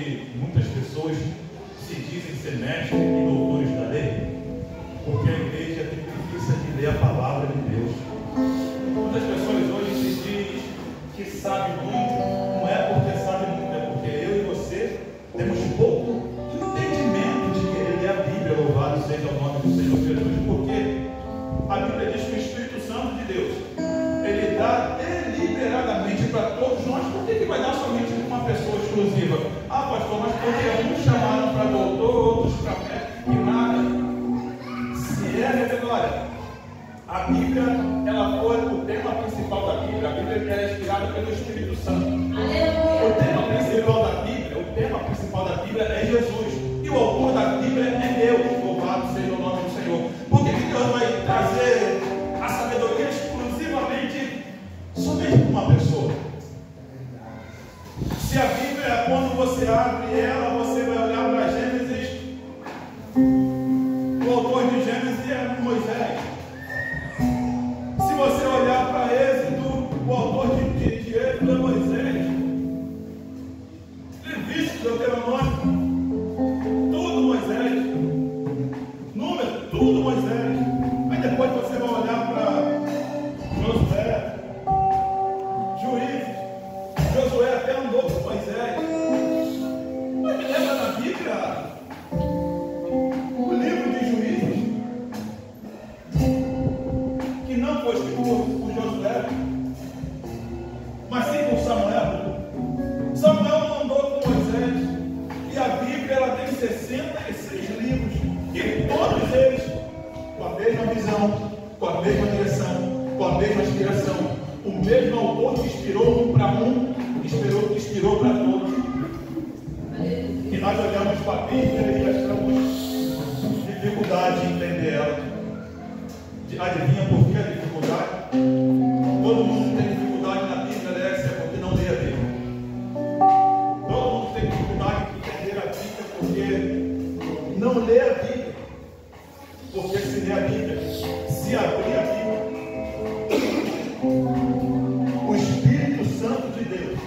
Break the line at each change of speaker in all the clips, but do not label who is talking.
hoje muitas pessoas se dizem ser mestres e doutores da lei? Porque a igreja tem preguiça de ler a palavra de Deus. Muitas pessoas hoje se dizem que sabem muito, não é porque sabem muito, é porque eu e você temos pouco entendimento de querer ler a Bíblia. Louvado seja o nome do Senhor Jesus, porque a Bíblia diz que o Espírito Santo de Deus, ele dá deliberadamente para todos nós. Por que vai dar somente para uma pessoa exclusiva? Ah, pastor, mas porque uns chamaram para doutor, outros para médico, e nada. Se é, olha, a Bíblia, ela foi o tema principal da Bíblia. A Bíblia é inspirada pelo Espírito Santo. O tema principal da Bíblia é Jesus. E o autor da Bíblia é Deus. Louvado seja o nome do Senhor. Por que Deus vai trazer a sabedoria exclusivamente somente para uma pessoa? Se a Bíblia, quando você abre ela, você vai olhar para Gênesis, o autor de Gênesis é Moisés. Se você olhar para Êxodo, o autor de Êxodo é Moisés. Levítico, Deuteronômio, tudo Moisés. Número, tudo Moisés. Aí depois você vai olhar para Josué, Juízes. Josué até andou com Moisés. Mas me lembra na Bíblia o livro de Juízes, que não foi escrito por Josué, mas sim por Samuel. Samuel não andou com Moisés. E a Bíblia, ela tem 66 livros, e todos eles com a mesma visão, com a mesma direção, com a mesma inspiração. O mesmo autor que inspirou um para um, inspirou para todos. E nós olhamos para a Bíblia e achamos dificuldade em entender ela. Adivinha por que a dificuldade? Todo mundo tem dificuldade na Bíblia, é porque não lê a Bíblia. Todo mundo tem dificuldade de entender a Bíblia porque não lê a Bíblia. Porque se lê a Bíblia, se abrir a Bíblia, o Espírito Santo de Deus,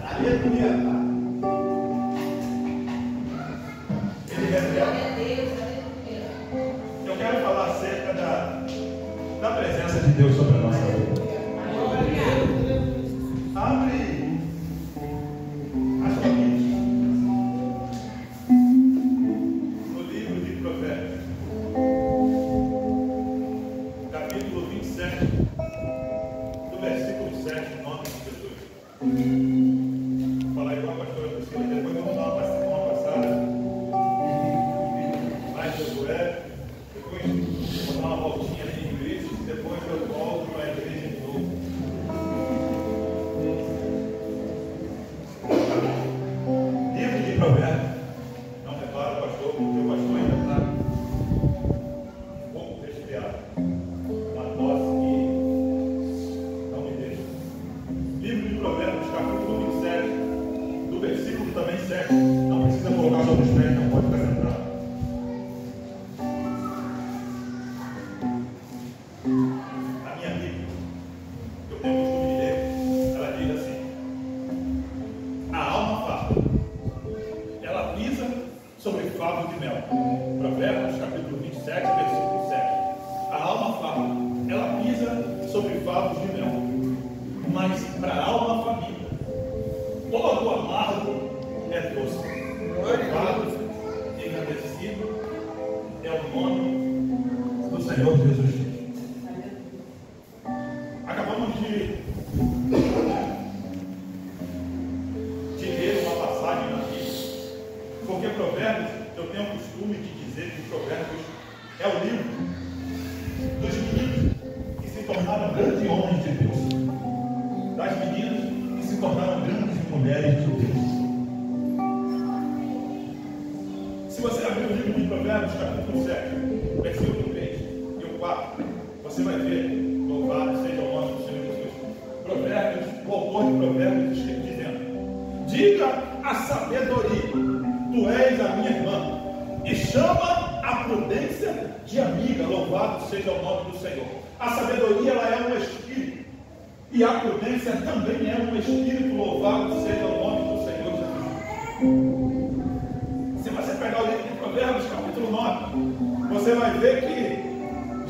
aleluia, ele revela. Eu quero falar acerca da presença de Deus sobre a nossa vida. Abre as famílias no livro de Provérbios, capítulo 27, do versículo 7, em nome de Jesus. Vou falar igual a pastora Priscila, depois vamos dar uma passada mais de Josué, depois vou dar uma voltinha ali em Cristo, depois eu volto para a igreja de novo. Livro de Provérbios. Não repara, pastor, porque o pastor ainda está um pouco resfriado. Uma tosse que não me deixa. Livro de Provérbios, capítulo 27, do versículo também 7. Não precisa colocar sobre os pés, não pode ficar sentado. A minha Bíblia, eu tenho o costume de ler, ela diz assim: a alma farta, ela pisa sobre favo de mel. Provérbios, capítulo 27, versículo 7. A alma farta, ela pisa sobre favos de mel, mas para a alma faminta, todo amargo é doce. Louvado e agradecido é o nome do Senhor Jesus Cristo. Acabamos de ler uma passagem na Bíblia, porque Provérbios, eu tenho o costume de dizer que Provérbios é o livro dos meninos que se tornaram grandes homens de Deus, das meninas que se tornaram grandes mulheres de Deus. Se você abrir o livro de Provérbios, capítulo 7, versículo 3 e o 4, você vai ver, louvado seja o nome do Senhor Jesus. Provérbios, o autor de Provérbios dizendo: diga a sabedoria, tu és a minha irmã, e chama a prudência de amiga. Louvado seja o nome do Senhor. A sabedoria, ela é um espírito, e a prudência também é um espírito. Louvado seja o nome do Senhor Jesus. você vai ver que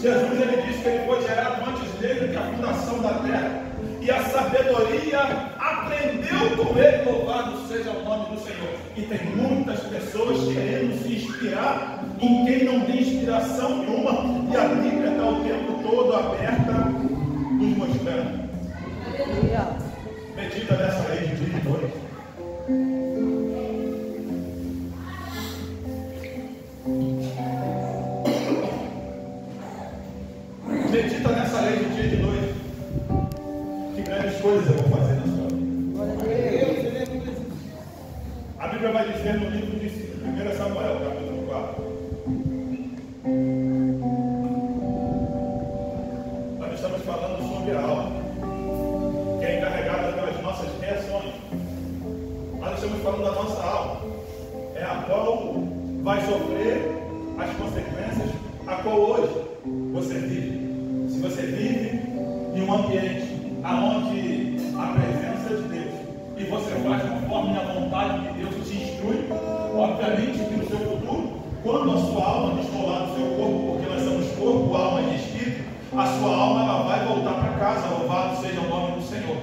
Jesus ele disse que ele foi gerado antes dele que a fundação da terra. E a sabedoria aprendeu com ele, louvado seja o nome do Senhor. E tem muitas pessoas querendo se inspirar em quem não tem inspiração nenhuma. E a Bíblia está o tempo todo aberta, nos mostrando. Medita nessa lei de dia e noite. Medita nessa lei de dia e de noite. Que grandes coisas eu vou fazer na sua vida. A Bíblia vai dizer no livro de 1 Samuel, capítulo 4. Nós estamos falando sobre a alma, que é encarregada pelas nossas reações. Nós estamos falando da nossa alma, é a qual vai sofrer as consequências a qual hoje você vive. Se você vive em um ambiente onde a presença de Deus e você faz conforme a vontade de Deus te instrui, obviamente que no seu futuro, quando a sua alma descolar do seu corpo, porque nós somos corpo, alma e espírito, a sua alma ela vai voltar para casa, louvado seja o nome do Senhor.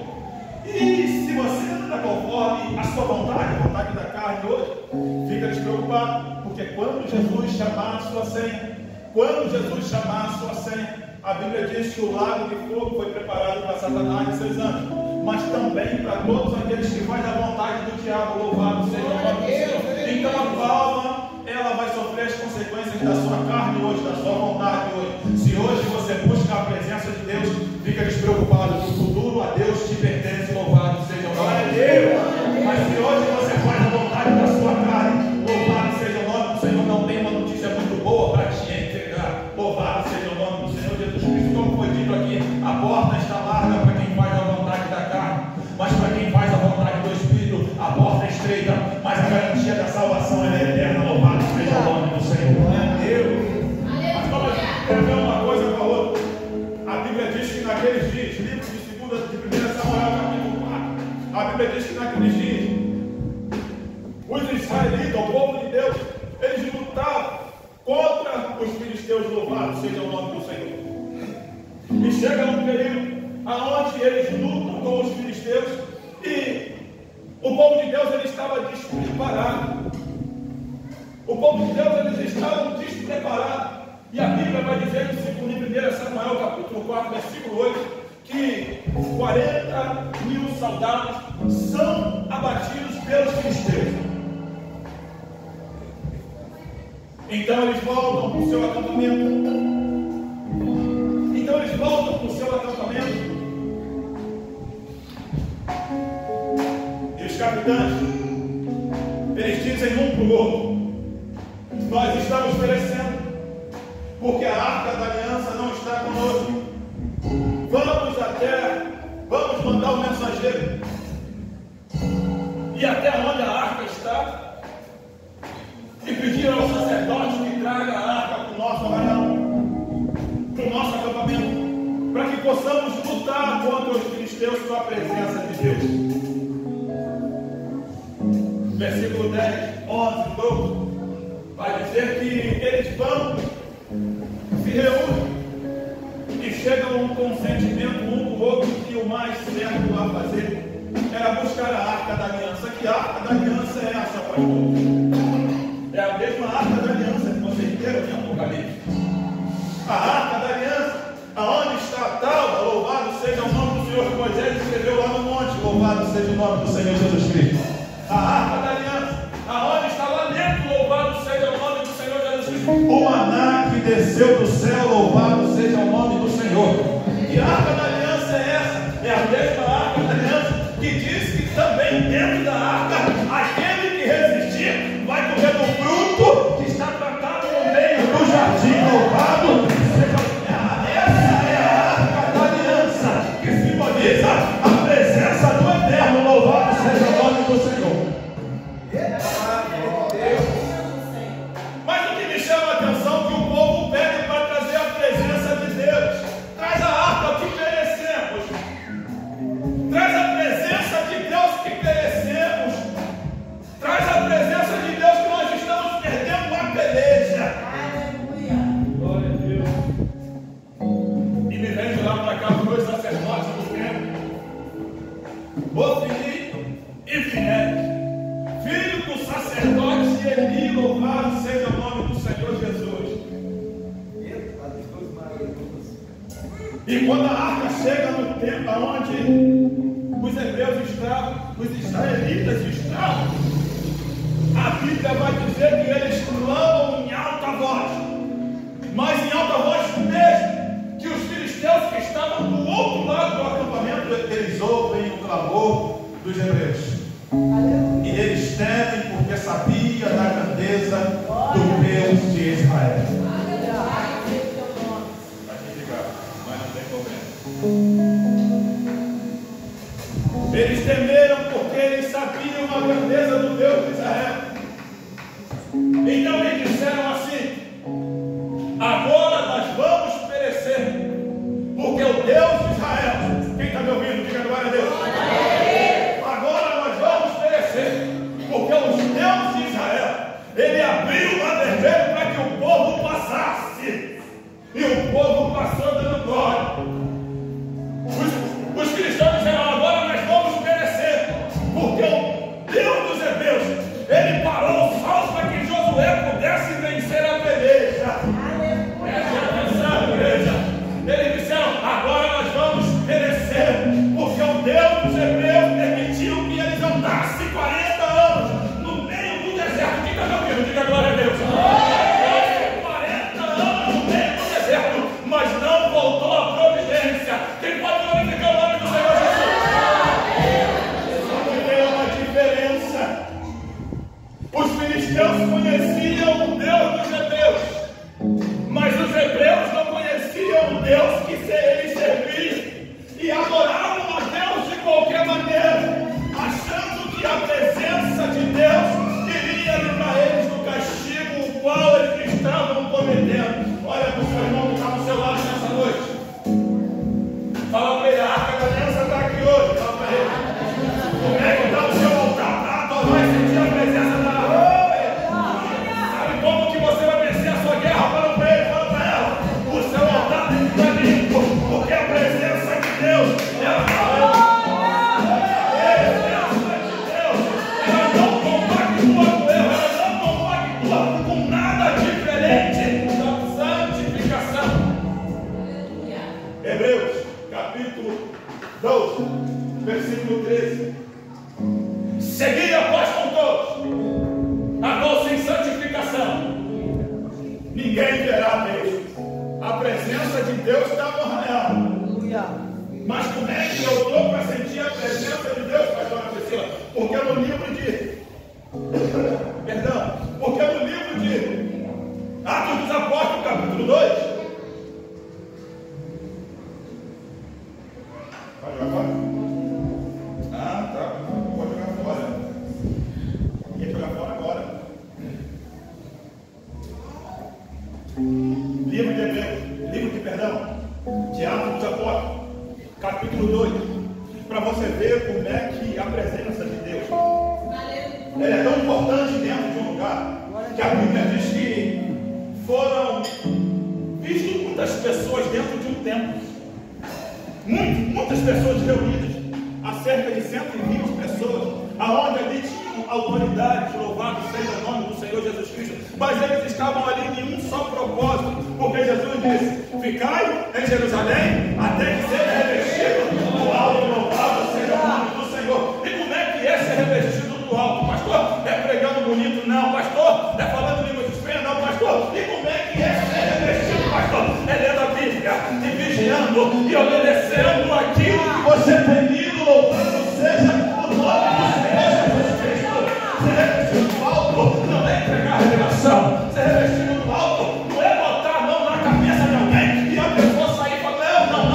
E se você anda conforme a sua vontade, a vontade da carne hoje, fica despreocupado, porque quando Jesus chamar a sua senha, a Bíblia diz que o lago de fogo foi preparado para Satanás e seus anjos, mas também para todos aqueles que fazem a vontade do diabo, louvado seja o nome do Senhor. Então a tua alma, ela vai sofrer as consequências da sua carne hoje, da sua vontade hoje. Se hoje você busca a presença de Deus, fica despreocupado, no futuro a Deus te pertence, louvado seja o nome de Deus. Mas se hoje você faz a vontade da sua carne, louvado seja o nome do Senhor, não tem uma notícia muito boa para te entregar, louvado seja o nome do Senhor Jesus Cristo. Como foi dito aqui, a porta está larga para quem faz a vontade da carne, mas para quem faz a vontade do Espírito, a porta é estreita, mas a garantia da salvação é eterna, louvado seja o nome do Senhor. Mas vamos ver uma coisa com a outra. A Bíblia diz que naqueles dias, livro de 1 Samuel capítulo 4, a Bíblia diz que naqueles dias, os israelitas, o povo de Deus, eles lutavam contra os filisteus, louvado seja o nome do Senhor. E chega um período onde eles lutam com os filisteus e o povo de Deus ele estava despreparado. O povo de Deus eles estavam despreparados. E a Bíblia vai dizer que segundo 1 Samuel capítulo 4, versículo 8, que 40.000 soldados são abatidos pelos filisteus. Então eles voltam para o seu acampamento. E os capitães, eles dizem um para o outro: nós estamos perecendo, porque a arca da aliança não está conosco. Vamos mandar o mensageiro. E até onde a arca está, e pedir ao sacerdote que traga a arca para o nosso arraial, para o nosso acampamento, para que possamos lutar contra os filisteus com a presença de Deus. Versículo 10, 11, 12, vai dizer que eles vão, se reúnem e chegam a um consentimento um com o outro que o mais certo a fazer era buscar a arca da aliança. Que a arca da aliança é essa, pastor? É a mesma arca da aliança que vocês leram em Apocalipse. A arca da aliança, aonde está a tábua, louvado seja o nome do Senhor, que Moisés escreveu lá no monte, louvado seja o nome do Senhor Jesus Cristo. A arca da aliança, aonde está lá dentro, louvado seja o nome do Senhor Jesus Cristo. O maná que desceu do céu, louvado seja o nome do Senhor. Que arca da aliança é essa? É a mesma arca da aliança que diz que também dentro da arca, aquele que resistir vai comer do fruto que está plantado no meio do jardim, louvado seja. Essa é a arca da aliança que simboliza a presença do Eterno, louvado seja o nome do Senhor. Mas o que me chama a atenção é que o povo pede para trazer a presença de Deus. Traz a arca que perecemos. Traz a presença de Deus que perecemos. Traz a presença de Deus que nós estamos perdendo uma peleja. E quando a arca chega no tempo onde os hebreus estavam, os israelitas estavam, a Bíblia vai dizer que eles clamam em alta voz, mas em alta voz mesmo, que os filisteus que estavam do outro lado do acampamento, eles ouvem o clamor dos hebreus. E eles temem porque sabia da grandeza do Deus de Israel. Vai te ligar, mas não tem problema. Eles temeram porque eles sabiam a grandeza do Deus de Israel. Então eles disseram assim: agora nós vamos perecer, porque o Deus de Israel, quem está me ouvindo, diga glória a Deus. Agora nós vamos perecer, porque o Deus de Israel, ele abriu o mar vermelho para que o povo passasse, e o povo passou dando glória. Os cristãos disseram: agora nós vamos perecer, porque o Deus dos hebreus, ele parou os sols para que Josué pudesse vencer a peleja. Preste atenção, igreja. Eles disseram: agora nós vamos perecer, porque o Deus dos hebreus permitiu que eles andassem 40 anos no meio do deserto. Quem está me ouvindo? Diga glória a Deus. 40 anos no meio do deserto, mas não voltou a providência. Quem pode glorificar o nome do Senhor Jesus? Só que tem uma diferença. Os filisteus conheciam o Deus dos hebreus, mas os hebreus não conheciam o Deus que eles serviam e adoravam a Deus de qualquer maneira, achando que a presença de Deus iria livrar eles do castigo o qual eles estavam cometendo. Olha para o seu irmão que está no seu lado nessa noite. Fala para ele: a arca da aliança está aqui hoje. Fala para ele: como é que está o seu altar? Para adorar e sentir a presença da arca. Sabe como que você vai vencer a sua guerra? Fala para ele, fala para ela: o seu altar tem que estar limpo, porque a presença de Deus, ela não compactua com erro, ela não compactua com nada diferente da santificação. Hebreus, capítulo 12, versículo 13. Segui após com todos a doce em santificação, ninguém verá Deus. A presença de Deus está no arraial. Mas como é que eu estou para sentir a presença de Deus, pastora Priscila? Porque no livro de porque no livro de Atos dos Apóstolos, capítulo 2, pode jogar fora? Ah, tá, pode jogar fora. Quer jogar fora agora? Livro de Hebreus, de Atos dos Apóstolos, capítulo 2, para você ver como é que a presença de Deus ela é tão importante dentro de um lugar, que a Bíblia diz que foram vistas muitas pessoas dentro de um templo, muitas pessoas reunidas, há cerca de 120 pessoas, aonde ali tinham autoridade, louvado seja o nome do Senhor Jesus Cristo, mas eles estavam ali em um só propósito, porque Jesus disse: ficai em Jerusalém até que seja revestido do alto, louvado seja o nome do Senhor. E como é que é ser revestido do alto, pastor? É pregando bonito? Não, pastor. É falando línguas estranhas? Não, pastor. E como é que é ser revestido, pastor? É lendo a Bíblia, e vigiando, e obedecendo aquilo que você tem lido, louvando seja o nome do Senhor Jesus Cristo. Ser revestido do alto não é entregar revelação. Ser revestido do alto não é botar a mão na cabeça de alguém e a pessoa sair e falar: não.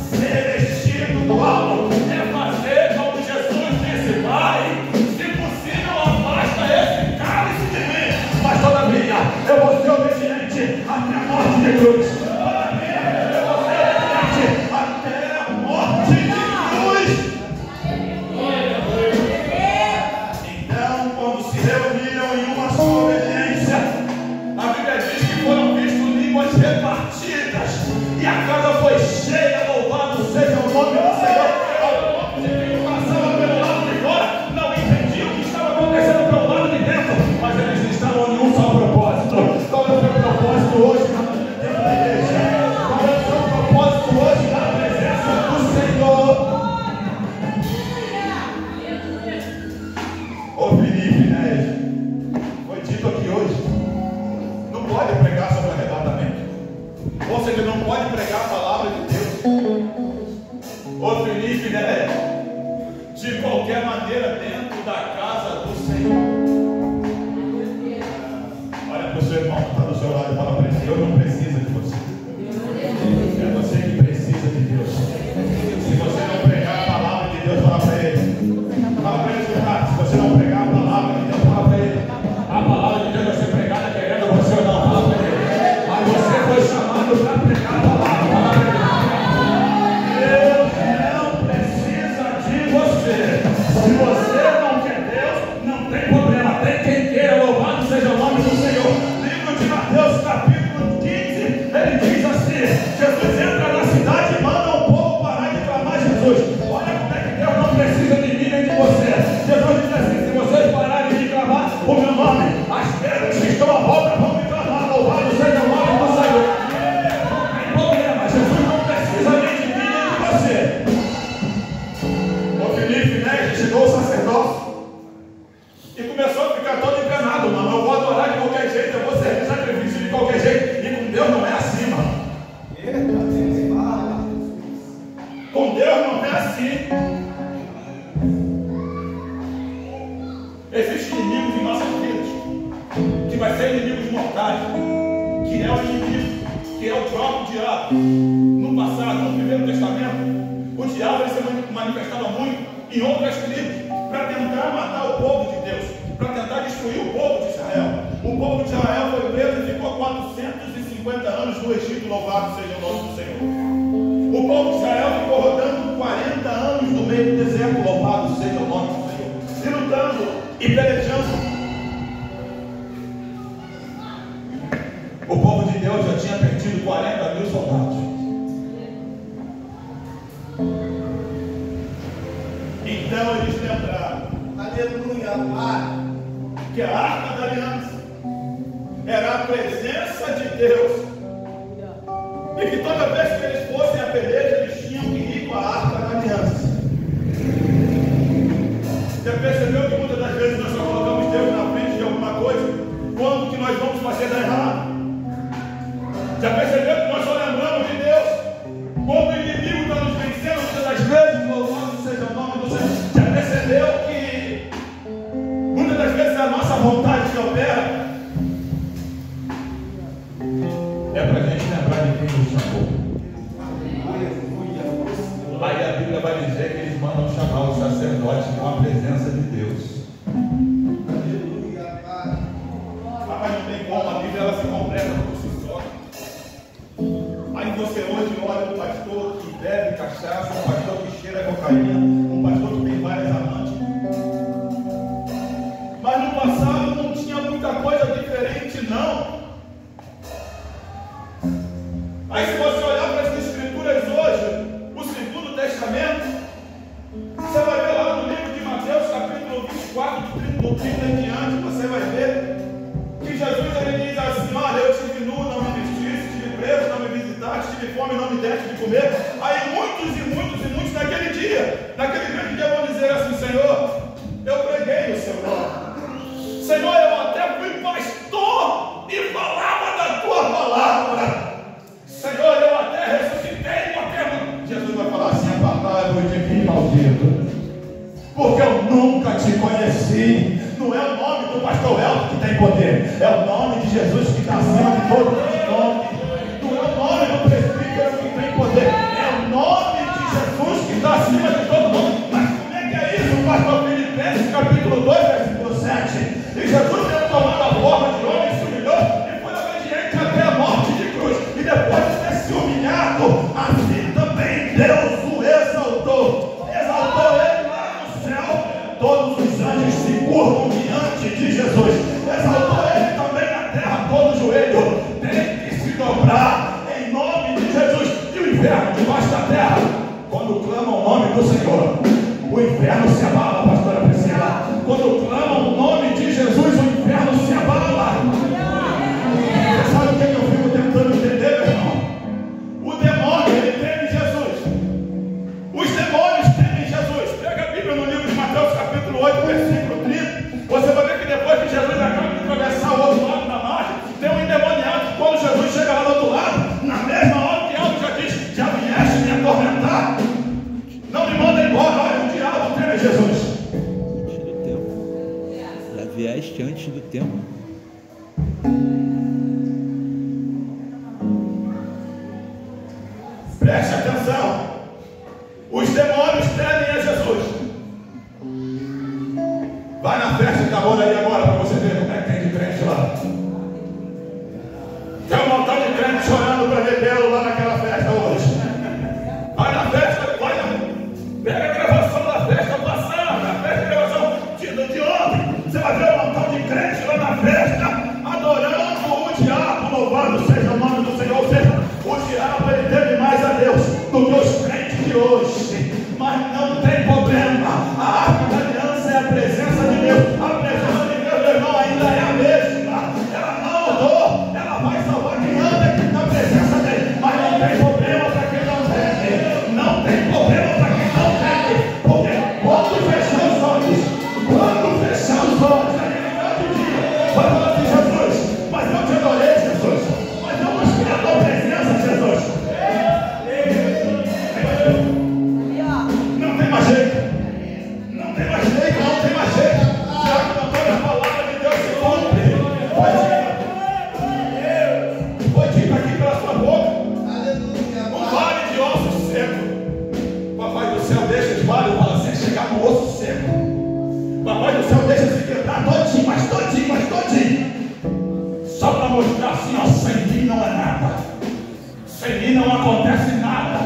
Ser vestido do alto é fazer como Jesus disse: Pai, se possível, afasta esse cálice de mim, mas todavia eu vou ser obediente até a morte de cruz. Todavia eu vou ser obediente até a morte de cruz. Ofni e Finéias, de qualquer maneira, dentro da casa do Senhor. Olha para o seu irmão que está do seu lado e fala para ele: Deus não precisa de você. É você que precisa de Deus. Se você não pregar a palavra de Deus, fala para ele. Fala para ele escutar. Se você não pregar a palavra de Deus, fala para ele. A palavra de Deus vai ser pregada querendo você ou não, fala para ele. Mas você foi chamado para pregar a palavra. Fala para ele. Deus não precisa de você. Se você não quer Deus, não tem problema. Tem quem queira. Louvado seja o nome do Senhor. Livro de Mateus, capítulo 15, ele diz assim: Jesus entra na cidade e manda o povo parar de clamar Jesus. Olha como é que Deus não precisa de mim nem de você. Jesus diz assim: se vocês pararem de clamar o meu nome, as pedras que estão à volta vão me clamar. Louvado seja o nome do Senhor. Não tem problema. Jesus não precisa nem de mim nem de você. O Filipe, né, chegou o sacerdócio e começou a ficar todo enganado. Mano, eu vou adorar de qualquer jeito, eu vou servir sacrifício de qualquer jeito. E com Deus não é assim, mano. Com Deus não é assim. Existem inimigos em nossas vidas, que vai ser inimigos mortais, que é o inimigo, que é o próprio diabo. No passado, no Primeiro Testamento, o diabo ele se manifestava muito em outras tribos, para tentar matar o povo de Deus, para tentar destruir o povo de Israel. O povo de Israel foi preso e ficou 450 anos no Egito, louvado seja o nome do Senhor. O povo de Israel ficou rodando 40 anos no meio do deserto, louvado seja o nome do Senhor, e lutando e pelejando. O povo de Deus já tinha perdido 40 mil soldados. Então eles lembraram, aleluia, que a arca da aliança era a presença de Deus, e que toda vez que eles fossem a peleja, eles tinham que ir com a arca da aliança. Você percebeu que muitas das vezes nós só colocamos Deus na frente de alguma coisa quando que nós vamos fazer dar errado? Já percebeu que nós só lembramos de Deus quando o inimigo está nos vencendo? Muitas das vezes, louvado seja o nome do Senhor. Já percebeu que muitas das vezes é a nossa vontade que opera? É para a gente lembrar de quem nos chamou. Lá e a Bíblia vai dizer que eles mandam chamar os sacerdotes com a presença de Deus. Mas não tem como, a Bíblia ela se completa por si só. Aí você hoje olha um pastor que bebe cachaça, um pastor que cheira cocaína, um pastor que tem várias amantes. Mas no passado não tinha muita coisa diferente, não. Aí se você olhar para as escrituras hoje, o Segundo Testamento, você vai ver lá no livro de Mateus, capítulo 24, do 30 em diante, você vai ver que Jesus ele diz assim: olha, eu estive nu, não me vestiste, estive preso, não me visitaste, estive fome, não me deste de comer. Aí muitos naquele grande dia vão dizer assim: Senhor, eu preguei o seu nome, Senhor, eu até fui pastor e falava da tua palavra, Senhor, eu até ressuscitei com a terra. Jesus vai falar assim: apartai-vos de mim, maldito, porque eu nunca te conheci. Não é o nome do pastor Elton que tem poder, é o nome de Jesus que está acima de todos os nomes. Não é o nome do presbítero que tem poder, é o nome de Jesus que está acima de todo mundo. Mas como é que é isso, pastor Filipenses, capítulo 2, versículo 7? E Jesus tendo tomado a forma de homem, se humilhou e foi obediente até a morte de cruz. E depois de ter se humilhado, assim também Deus o exaltou. Exaltou ele lá no céu. Todos os anjos se curvam diante de Jesus. Exaltou ele também na terra. Todo joelho tem que se dobrar em nome de Jesus. E o inferno debaixo da terra, quando clama o nome do Senhor, o inferno se abala, pastora Priscila. Quando clama o nome de Jesus, o
morte antes do tempo.
Preste atenção. Os demônios temem a Jesus. Vai na festa que acabou daí agora para você ver como é que tem de crente lá. Tem um montão de crente chorando para ver Belo lá naquela festa hoje. Vai na festa, pega a gravação da festa passada, a festa de gravação de ontem. Você vai ver um montão de crente lá na festa, adorando o diabo. Louvado seja o nome do Senhor. Ou seja, o diabo ele teme mais a Deus do que os crentes de hoje. Mas não tem problema. A arca da aliança é a presença de Deus. A presença de Deus, meu irmão, ainda é a mesma. Ela não mudou. Ela vai salvar quem anda na presença dele. Mas não tem problema para quem não tem. Não tem problema para quem não tem. Porque quando fechar os olhos, naquele grande dia, vai falar assim: Jesus, mas eu te adorei, Jesus. Mas eu busquei a tua presença, Jesus. Não tem mais jeito. Não tem mais jeito. Já que toda a palavra de Deus se cumpre. Foi dito aqui pela sua boca. Um vale de ossos secos. Papai do céu deixa os vales para chegar no osso seco. Papai do céu deixa se quebrar todinho, mas todinho. Só para mostrar assim: ó, sem mim não é nada. Sem mim não acontece nada.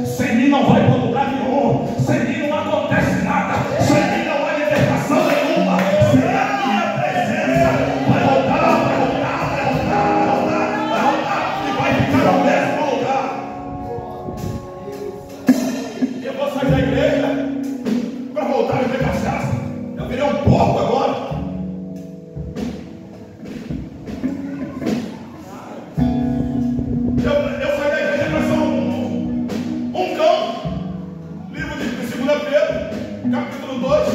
Sem mim não vai para lugar nenhum. Sem mim não acontece nada. Sem mim não há libertação nenhuma. Sem a minha presença vai rodar. E vai ficar no mesmo lugar. Eu vou sair da igreja para voltar a beber cachaça. Eu virei um porco agora. Eu saí da igreja para ser um cão. Livro de 2 Pedro, capítulo 2,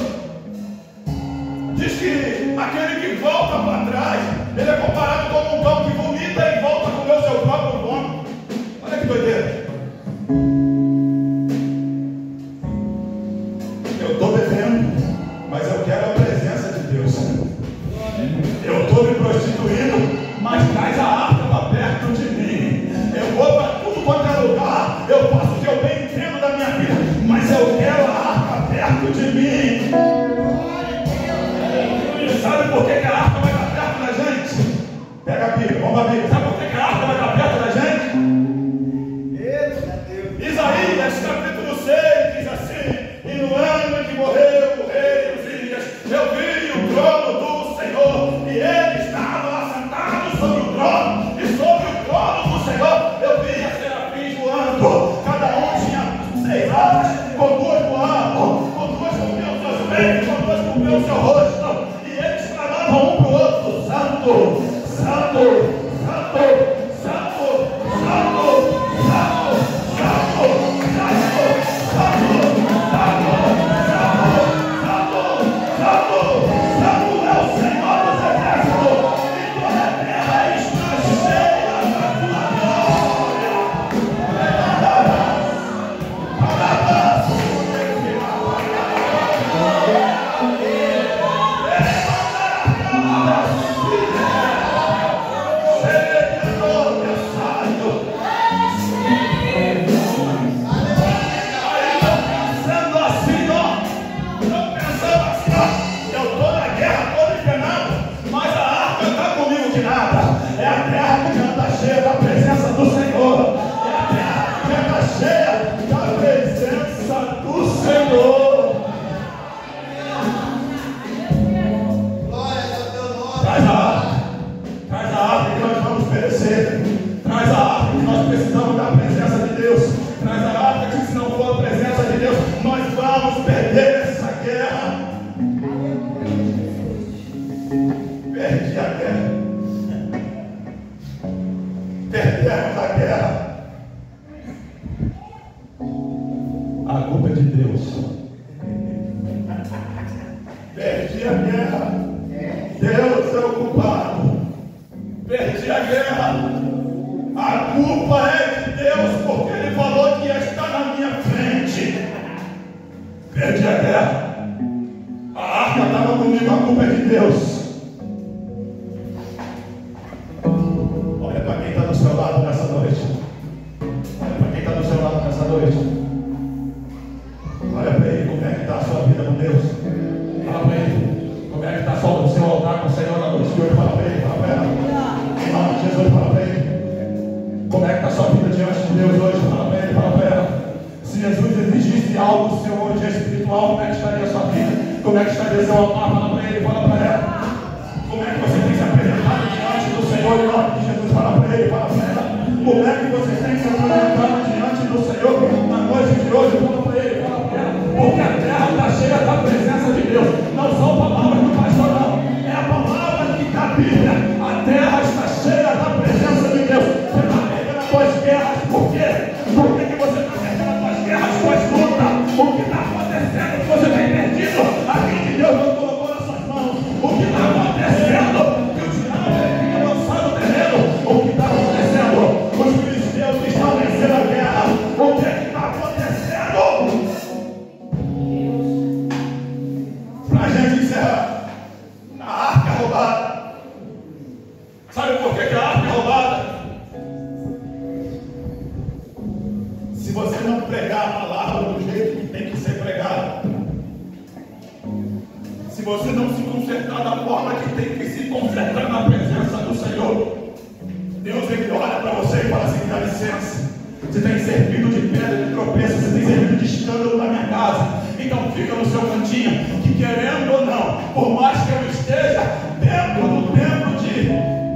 diz que aquele que volta para trás, ele é comparado como um cão que vomita e volta a comer o seu próprio vômito. Olha que doideira. Eu estou bebendo, mas eu quero a presença de Deus. Eu estou me prostituindo, mas traz a arca para perto de mim. Eu vou para tudo quanto é lugar. Eu faço o que eu bem entendo da minha vida, mas eu quero a arca perto de mim. Sabe por que a arca vai estar perto da gente? Pega a Bíblia, vamos a Bíblia. Sabe por que a arca vai estar perto da gente? Isaías capítulo 6 diz assim: e no ano em que morreu o rei Uzias, eu vi o trono do Senhor, e ele estava assentado sobre o trono, e sobre o trono do Senhor eu vi a serafins voando. Cada um tinha 6 asas, com 2 voavam, com 2 cobriam seus peitos, com 2 cobriam seu rosto, e eles clamavam um para o outro: Santo, Santo, Santo, Santo, Santo, Santo, Perdemos a guerra. A culpa é de Deus. Perdi a guerra. Deus é o culpado. Perdi a guerra. A culpa é de Deus, porque Ele falou que ia estar na minha frente. Perdi a guerra. A arca estava comigo, a culpa é de Deus. Jesus, fala para ele. Como é que está a sua vida diante de Deus hoje? Fala para ele, fala para ela. Se Jesus exigisse algo do seu hoje espiritual, como é que estaria a sua vida? Como é que estaria seu altar? Fala para ele, fala para ela. Como é que você tem se apresentado diante do Senhor em nome de Jesus? Fala para ele, fala para ela. Como é que você tem se apresentado diante do Senhor na noite de hoje? Fala para ele, fala para ela. Porque a terra está cheia da presença de Deus. Não são palavras do pastor, não. É a palavra que está a Bíblia. A terra está cheia da presença de Deus. Você está perdendo as suas guerras. Por quê? Por que você está perdendo as suas guerras, as suas lutas? O que está acontecendo que você tem perdido? Aquilo que Deus não colocou nas suas mãos. O que está acontecendo? Que o diabo fica lançado no terreno. O que está acontecendo? Os filisteus que estão vencendo a guerra. O que está acontecendo? Para a gente encerrar, a arca roubada. Sabe por que a arca é roubada? Se você não pregar a palavra do jeito que tem que ser pregada, se você não se consertar da forma que tem que se consertar na presença do Senhor, Deus ele olha para você e fala assim: dá licença, você tem servido de pedra de tropeço, você tem servido de escândalo na minha casa, então fica no seu cantinho, que querendo ou não, por mais que eu esteja dentro do templo de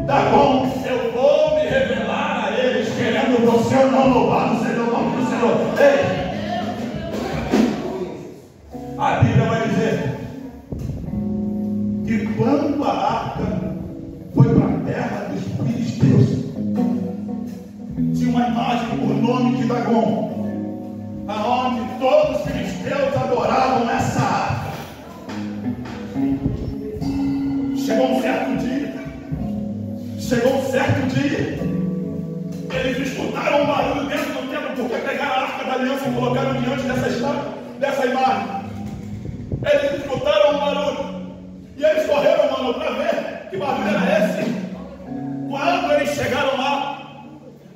Dagom, eu vou me revelar a eles, querendo você ou não, louvado seja o nome do Senhor. Ei! A Bíblia vai dizer que quando a arca foi para a terra dos filisteus, tinha uma imagem por nome de Dagom, aonde todos os filisteus adoravam essa arca. Chegou um certo dia, eles escutaram um barulho dentro do templo, porque pegaram a arca da aliança e colocaram diante dessa imagem. Eles escutaram um barulho e eles correram, mano, para ver que barulho era esse. Quando eles chegaram lá,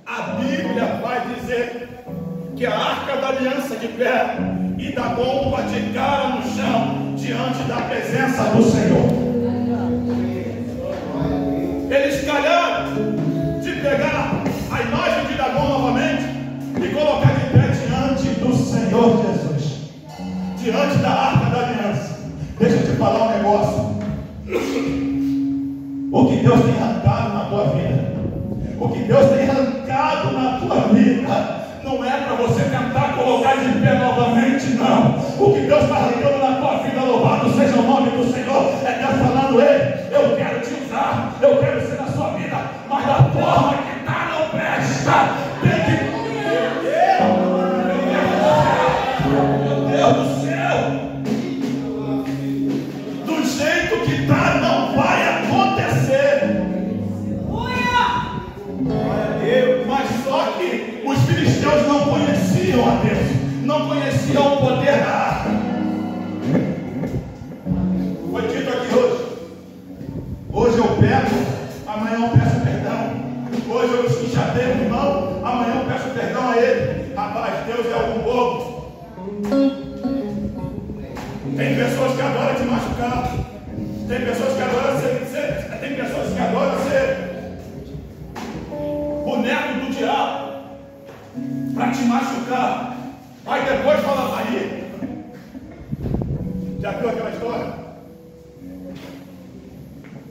a Bíblia vai dizer que a arca da aliança de pé e da bomba ficaram no chão diante da presença do Senhor. Eles calharam de pegar a imagem de Dagom novamente e colocar de pé diante do Senhor Jesus, diante da arca da aliança. Deixa eu te falar um negócio. O que Deus tem arrancado na tua vida, o que Deus tem arrancado na tua vida, não é para você tentar colocar de pé novamente, não. O que Deus está arrancando na tua vida, louvado seja o nome do Senhor, é Deus falando: ei, eu quero te usar, eu quero ser na sua vida, mas da forma que está não presta. Tem que... Meu Deus do céu, do jeito que está não vai acontecer. Mas só que os filisteus não conheciam a Deus, não conheciam o poder da arca. Foi dito aqui hoje. Hoje eu pego, amanhã eu peço perdão. Hoje eu enxadei o irmão, amanhã eu peço perdão a ele. Rapaz, Deus é algum bobo. Tem pessoas que adoram te machucar. Tem pessoas que adoram ser. Tem pessoas que adoram ser boneco do diabo para te machucar. Aí depois fala: aí, já viu aquela história?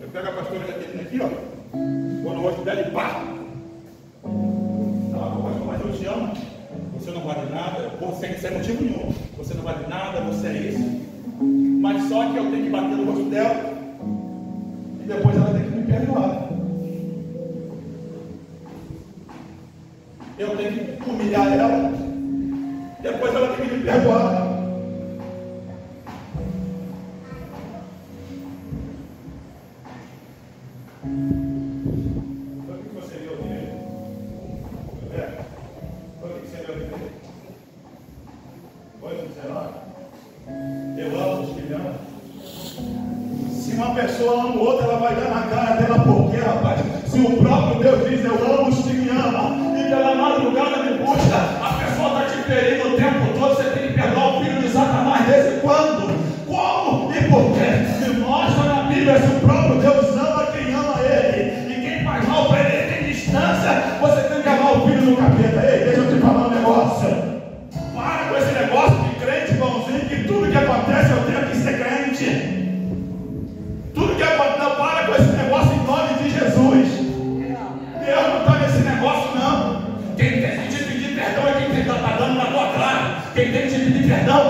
Eu pego a pastora aqui, ó, quando o rosto dela e pá. Ela fala: mas eu te amo, você não vale nada, sem motivo nenhum, você não vale nada, você é isso. Mas só que eu tenho que bater no rosto dela e depois ela tem que me perdoar. Eu tenho que humilhar ela, depois ela tem que me perdoar. Foi o que você viu aqui? Foi o que você viu aqui? Foi o que você viu? Eu amo os que me amam. Se uma pessoa ama o outro, ela vai dar na cara dela. Por quê, rapaz? Se o próprio Deus diz: eu amo os que me amam, e pela madrugada me busca, a pessoa está te ferindo o tempo todo, você tem que perdoar o filho de Satanás desde quando? Como e por quê? Me mostra na Bíblia se o próprio Deus ama quem ama ele, e quem faz mal para ele tem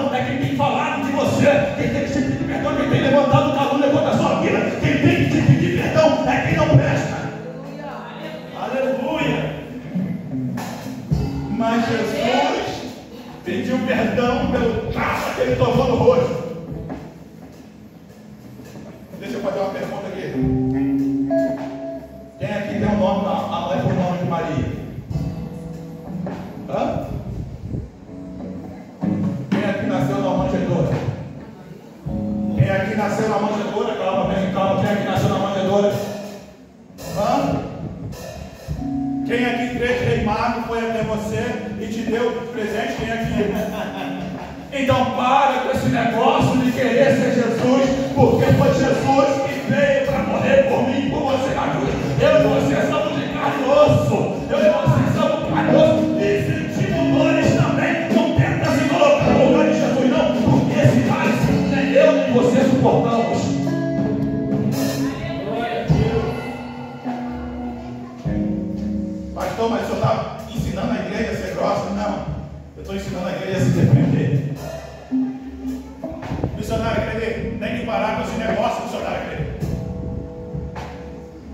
perdão é quem tem falado de você. Quem tem que te pedir perdão é quem tem levantado o calúnia contra a sua vida. Quem tem que te pedir perdão é quem não presta. Aleluia. Mas Jesus pediu perdão pelo tapa que ele tomou no rosto. Deixa eu fazer uma pergunta aqui. Quem aqui tem um nome, a mãe com o nome de Maria? Hã? Quem aqui nasceu na manjedoura? Quem aqui nasceu na manjedoura? Calma, vem, calma. Quem aqui nasceu na manjedoura? Hã? Quem aqui crê que Rei Mago foi até você e te deu presente? Quem aqui? Então para com esse negócio de querer ser Jesus, porque foi Jesus que veio para morrer por mim e por você na cruz. Eu e você somos de carne e osso. Eu e você somos de carne e osso. E sentimos dores também. Não tenta se colocar no lugar de Jesus, não, porque esse cálice nem eu nem você suportamos. Pastor, mas o senhor está ensinando a igreja a ser grossa? Não. Eu estou ensinando a igreja a se defender. Missionário crente, tem que parar com esse negócio, missionário crente.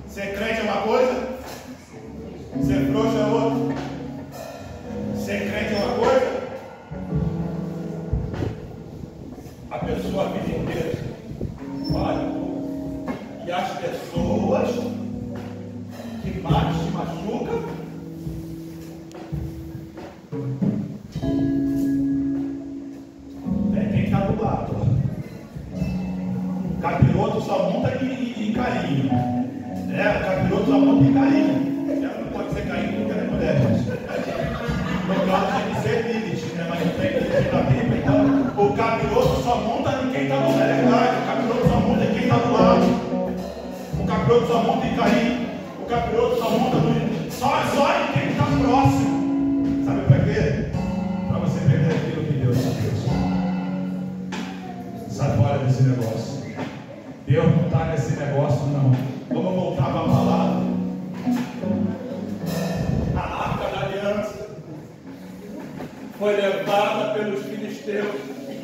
Ser crente é uma coisa, ser frouxo é outra. Ser crente é uma coisa, a pessoa a vida inteira fala e as pessoas que mais te machucam é quem está do lado. O capiroto só monta em carinho. O capiroto só monta em carinho. Ela não pode ser carinho porque ela é mulher. No caso tem que ser Lilith, né? Mas não tem Lilith na Bíblia. Então o capiroto só monta em quem está do lado. É verdade. O capiroto só monta em quem está do lado. O capiroto só monta em carinho. O capiroto só monta só em quem está próximo. Sabe para quê? Para você perder aquilo que Deus fez. Sai fora desse negócio. Deus não está nesse negócio, não. Vamos voltar para a palavra. A arca da aliança foi levada pelos filisteus.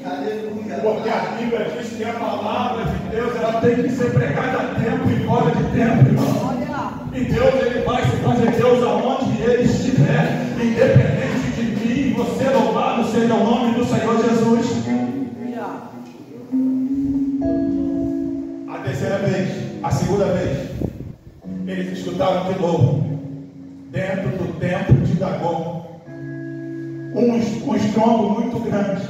Aleluia. Porque a Bíblia diz que a palavra de Deus ela tem que ser pregada a tempo e fora de tempo, irmão. E Deus ele vai se fazer Deus aonde ele estiver, independente de mim. Você louvado seja o nome do Senhor Jesus. A terceira vez, a segunda vez, eles escutaram de novo, dentro do templo de Dagon, um estrondo muito grande.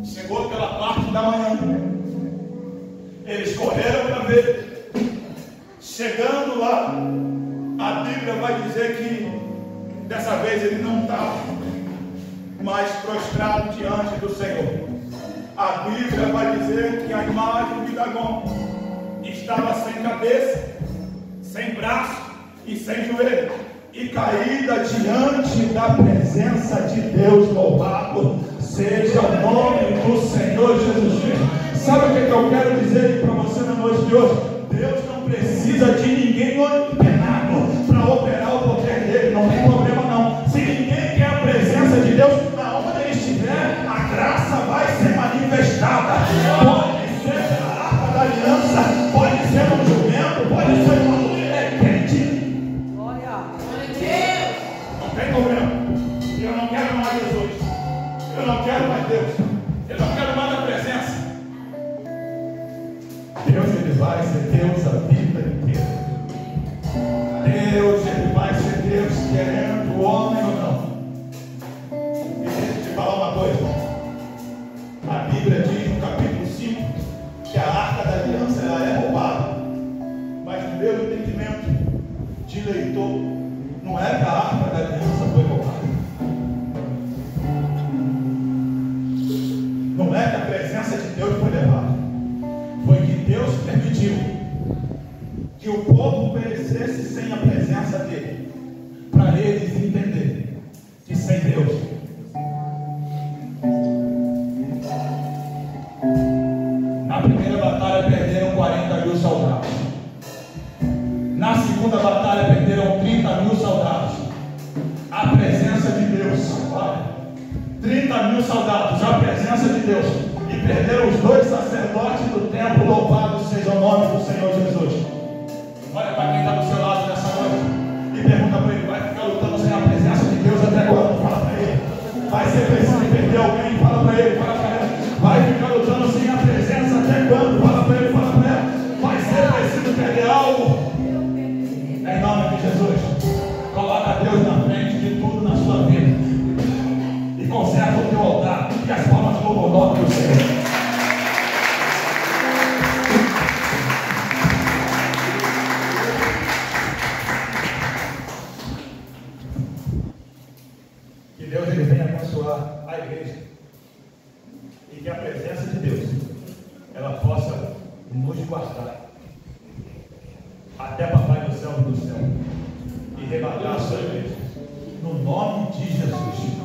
Chegou pela parte da manhã. Eles correram para ver. Chegando lá, a Bíblia vai dizer que dessa vez ele não estava mais prostrado diante do Senhor. A Bíblia vai dizer que a imagem de Dagon estava sem cabeça, sem braço e sem joelho, e caída diante da presença de Deus. Louvado seja o nome do Senhor Jesus Cristo. Sabe o que eu quero dizer para você na noite de hoje? Deus não precisa de ninguém empenado para operar o poder dele. Não tem problema não. Se ninguém quer a presença de Deus, aonde ele estiver, a graça vai ser manifestada. Pode ser a arca da aliança, pode ser um jumento, pode ser uma mulher crente. Glória a Deus. Não tem problema. Eu não quero mais Jesus. Eu não quero mais Deus. Eu não quero mais a presença. Deus ele vai ser Deus a vida inteira. Deus ele vai ser Deus querendo o homem ou não. E deixa eu te falar uma coisa. A Bíblia diz no capítulo 5 que a arca da aliança ela é roubada. Mas no meu entendimento de leitor, não é que a arca da aliança foi roubada. Não é que a presença de Deus foi levada. Foi que Deus permitiu que o povo perecesse sem a presença dele, para eles entenderem que sem Deus na primeira batalha perderam 40 mil soldados, na segunda batalha perderam 30 mil soldados. A presença de Deus, olha, 30 mil soldados, a presença
presença de Deus e perderam os 2 sacerdotes do templo. Louvado seja o nome do Senhor Jesus. Olha para quem está do seu lado nessa noite e pergunta para ele: vai ficar lutando sem a presença de Deus até quando? Fala para ele. Vai ser preciso perder alguém? Fala para ele, fala para ele. Vai ficar lutando sem a presença até quando? Fala para ele, fala para ele. Vai ser preciso perder algo? Em nome de Jesus, coloca Deus na frente de tudo na sua vida e conserva o teu altar e as palmas do louvor do Senhor. Que Deus ele venha abençoar a igreja e que a presença de Deus ela possa nos guardar até Papai do céu e do céu e rebatar a sua igreja no nome de Jesus.